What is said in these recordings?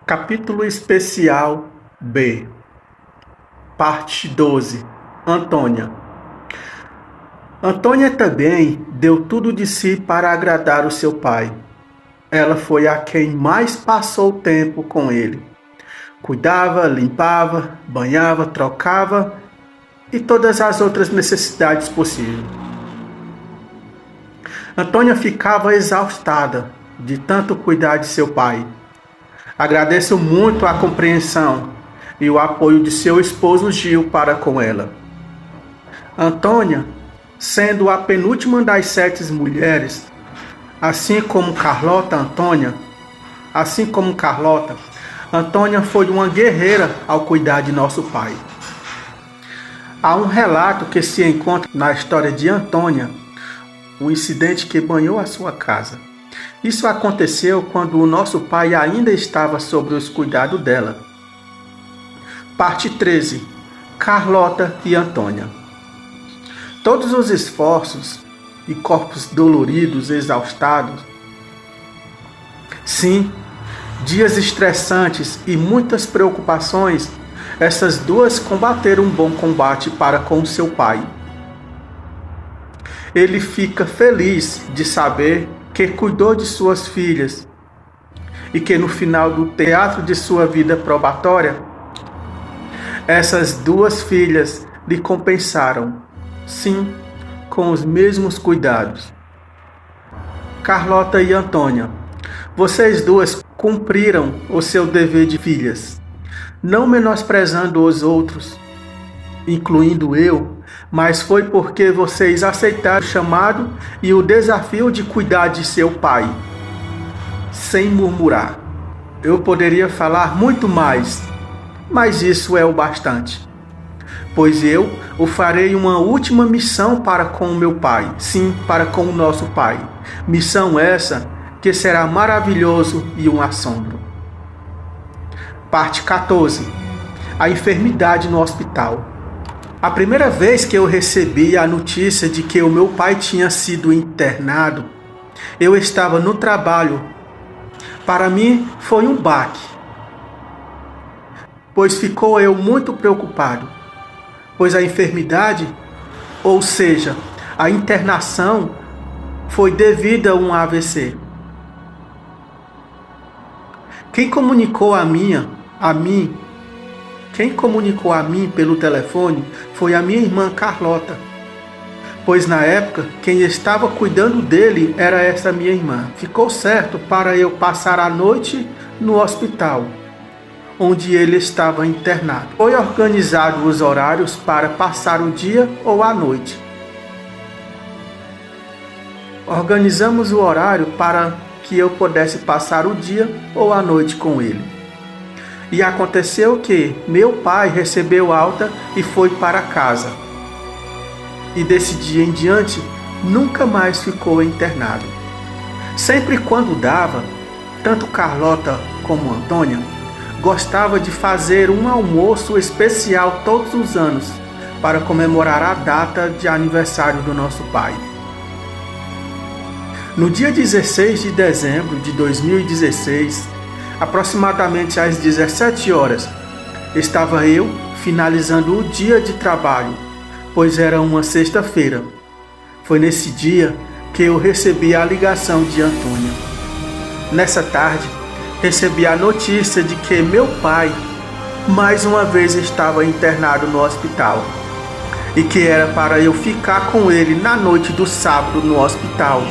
Capítulo especial B, parte 12. Antônia. Antônia também deu tudo de si para agradar o seu pai. Ela foi a quem mais passou tempo com ele. Cuidava, limpava, banhava, trocava e todas as outras necessidades possíveis. Antônia ficava exaustada de tanto cuidar de seu pai. Agradeço muito a compreensão e o apoio de seu esposo Gil para com ela. Antônia, sendo a penúltima das 7 mulheres, assim como Carlota, Antônia foi uma guerreira ao cuidar de nosso pai. Há um relato que se encontra na história de Antônia, um incidente que banhou a sua casa. Isso aconteceu quando o nosso pai ainda estava sob os cuidados dela. Parte 13. Carlota e Antônia. Todos os esforços e corpos doloridos, exaustados. Sim, dias estressantes e muitas preocupações, essas duas combateram um bom combate para com seu pai. Ele fica feliz de saber que cuidou de suas filhas e que no final do teatro de sua vida probatória, essas duas filhas lhe compensaram, sim, com os mesmos cuidados. Carlota e Antônia, vocês duas cumpriram o seu dever de filhas, não menosprezando os outros, incluindo eu, mas foi porque vocês aceitaram o chamado e o desafio de cuidar de seu pai, sem murmurar. Eu poderia falar muito mais, mas isso é o bastante, pois eu o farei uma última missão para com o meu pai, sim, para com o nosso pai. Missão essa que será maravilhoso e um assombro. Parte 14. A enfermidade no hospital. A primeira vez que eu recebi a notícia de que o meu pai tinha sido internado, eu estava no trabalho. Para mim foi um baque, pois ficou eu muito preocupado, pois a enfermidade, ou seja, a internação, foi devida a um AVC. Quem comunicou a mim pelo telefone foi a minha irmã Carlota, pois na época quem estava cuidando dele era essa minha irmã. Ficou certo para eu passar a noite no hospital, onde ele estava internado. Foi organizado os horários para passar o dia ou a noite. Organizamos o horário para que eu pudesse passar o dia ou a noite com ele. E aconteceu que meu pai recebeu alta e foi para casa. E desse dia em diante, nunca mais ficou internado. Sempre quando dava, tanto Carlota como Antônia gostava de fazer um almoço especial todos os anos para comemorar a data de aniversário do nosso pai. No dia 16 de dezembro de 2016, aproximadamente às 17 horas, estava eu finalizando o dia de trabalho, pois era uma sexta-feira. Foi nesse dia que eu recebi a ligação de Antônia. Nessa tarde, recebi a notícia de que meu pai, mais uma vez, estava internado no hospital e que era para eu ficar com ele na noite do sábado no hospital.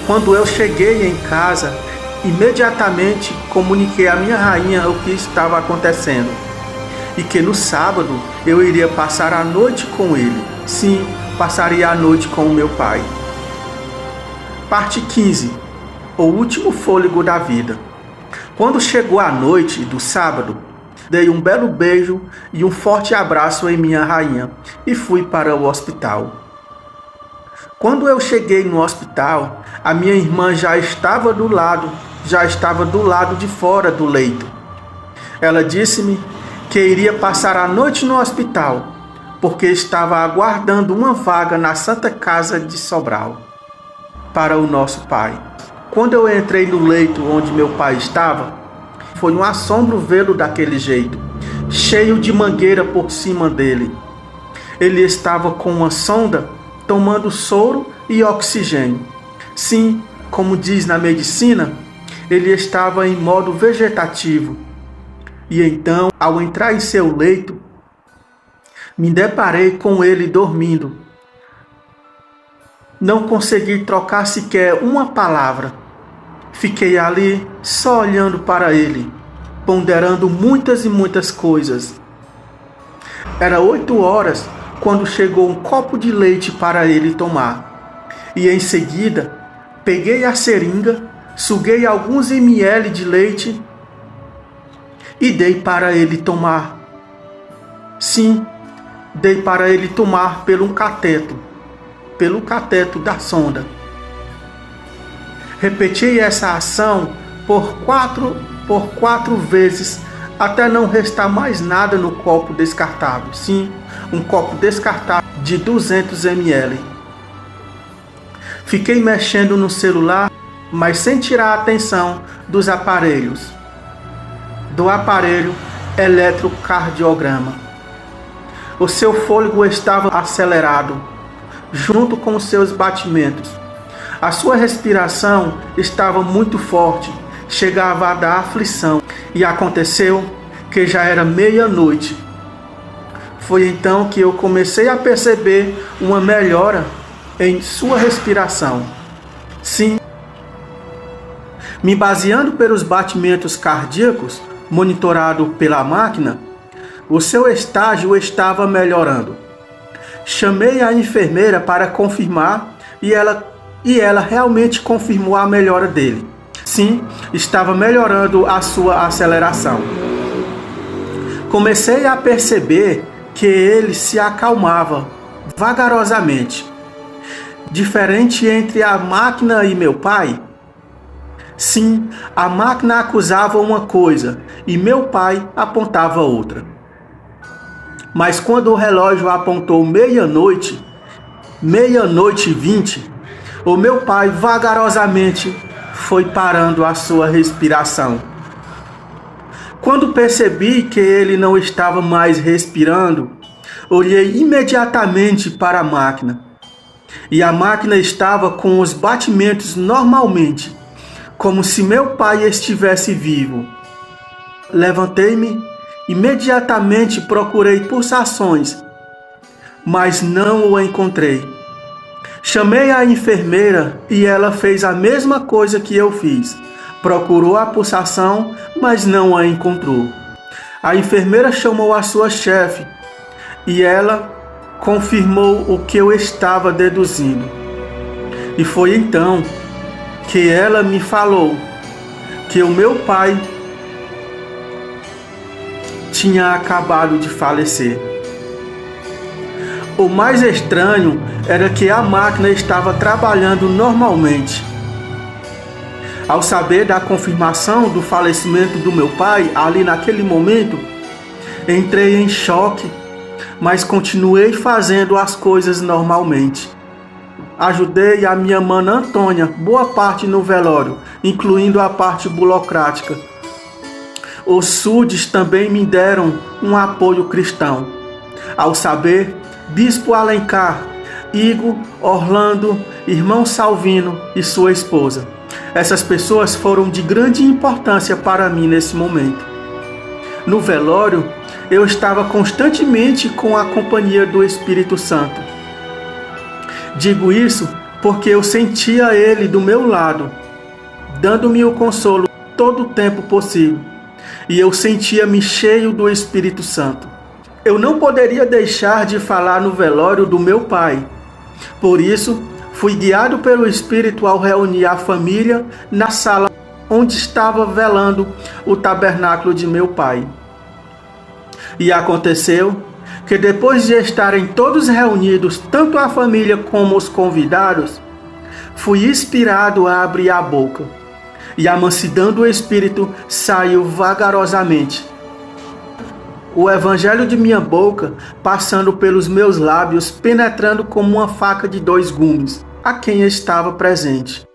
Quando eu cheguei em casa, imediatamente comuniquei à minha rainha o que estava acontecendo e que no sábado eu iria passar a noite com ele. Sim, passaria a noite com o meu pai. Parte 15. O último fôlego da vida. Quando chegou a noite do sábado, dei um belo beijo e um forte abraço em minha rainha e fui para o hospital. Quando eu cheguei no hospital, a minha irmã já estava do lado de fora do leito. Ela disse-me que iria passar a noite no hospital, porque estava aguardando uma vaga na Santa Casa de Sobral para o nosso pai. Quando eu entrei no leito onde meu pai estava, foi um assombro vê-lo daquele jeito, cheio de mangueira por cima dele. Ele estava com uma sonda, tomando soro e oxigênio. Sim, como diz na medicina, ele estava em modo vegetativo. E então, ao entrar em seu leito, me deparei com ele dormindo. Não consegui trocar sequer uma palavra. Fiquei ali só olhando para ele, ponderando muitas e muitas coisas. Era 8 horas quando chegou um copo de leite para ele tomar. E em seguida, peguei a seringa, suguei alguns ml de leite e dei para ele tomar. Sim, dei para ele tomar pelo cateto da sonda. Repeti essa ação por quatro vezes, até não restar mais nada no copo descartável. Sim, um copo descartável de 200 ml. Fiquei mexendo no celular, mas sem tirar a atenção dos aparelhos. Do aparelho eletrocardiograma. O seu fôlego estava acelerado, junto com os seus batimentos. A sua respiração estava muito forte, chegava a dar aflição. E aconteceu que já era meia-noite. Foi então que eu comecei a perceber uma melhora em sua respiração. Sim, me baseando pelos batimentos cardíacos, monitorado pela máquina, o seu estágio estava melhorando. Chamei a enfermeira para confirmar e ela realmente confirmou a melhora dele. Sim, estava melhorando a sua aceleração. Comecei a perceber que ele se acalmava vagarosamente. Diferente entre a máquina e meu pai. Sim, a máquina acusava uma coisa e meu pai apontava outra. Mas quando o relógio apontou meia-noite e 20, o meu pai vagarosamente foi parando a sua respiração. Quando percebi que ele não estava mais respirando, olhei imediatamente para a máquina. E a máquina estava com os batimentos normalmente, como se meu pai estivesse vivo. Levantei-me, imediatamente procurei pulsações, mas não o encontrei. Chamei a enfermeira e ela fez a mesma coisa que eu fiz. Procurou a pulsação, mas não a encontrou. A enfermeira chamou a sua chefe e ela confirmou o que eu estava deduzindo. E foi então que ela me falou que o meu pai tinha acabado de falecer. O mais estranho era que a máquina estava trabalhando normalmente. Ao saber da confirmação do falecimento do meu pai, ali naquele momento, entrei em choque, mas continuei fazendo as coisas normalmente. Ajudei a minha mana Antônia boa parte no velório, incluindo a parte burocrática. Os SUDs também me deram um apoio cristão. Ao saber, Bispo Alencar, Igor, Orlando, irmão Salvino e sua esposa. Essas pessoas foram de grande importância para mim nesse momento. No velório, eu estava constantemente com a companhia do Espírito Santo. Digo isso porque eu sentia ele do meu lado, dando-me o consolo todo o tempo possível. E eu sentia-me cheio do Espírito Santo. Eu não poderia deixar de falar no velório do meu pai. Por isso, fui guiado pelo Espírito ao reunir a família na sala onde estava velando o tabernáculo de meu pai. E aconteceu que depois de estarem todos reunidos, tanto a família como os convidados, fui inspirado a abrir a boca. E a mansidão do Espírito saiu vagarosamente. O evangelho de minha boca, passando pelos meus lábios, penetrando como uma faca de 2 gumes, a quem estava presente.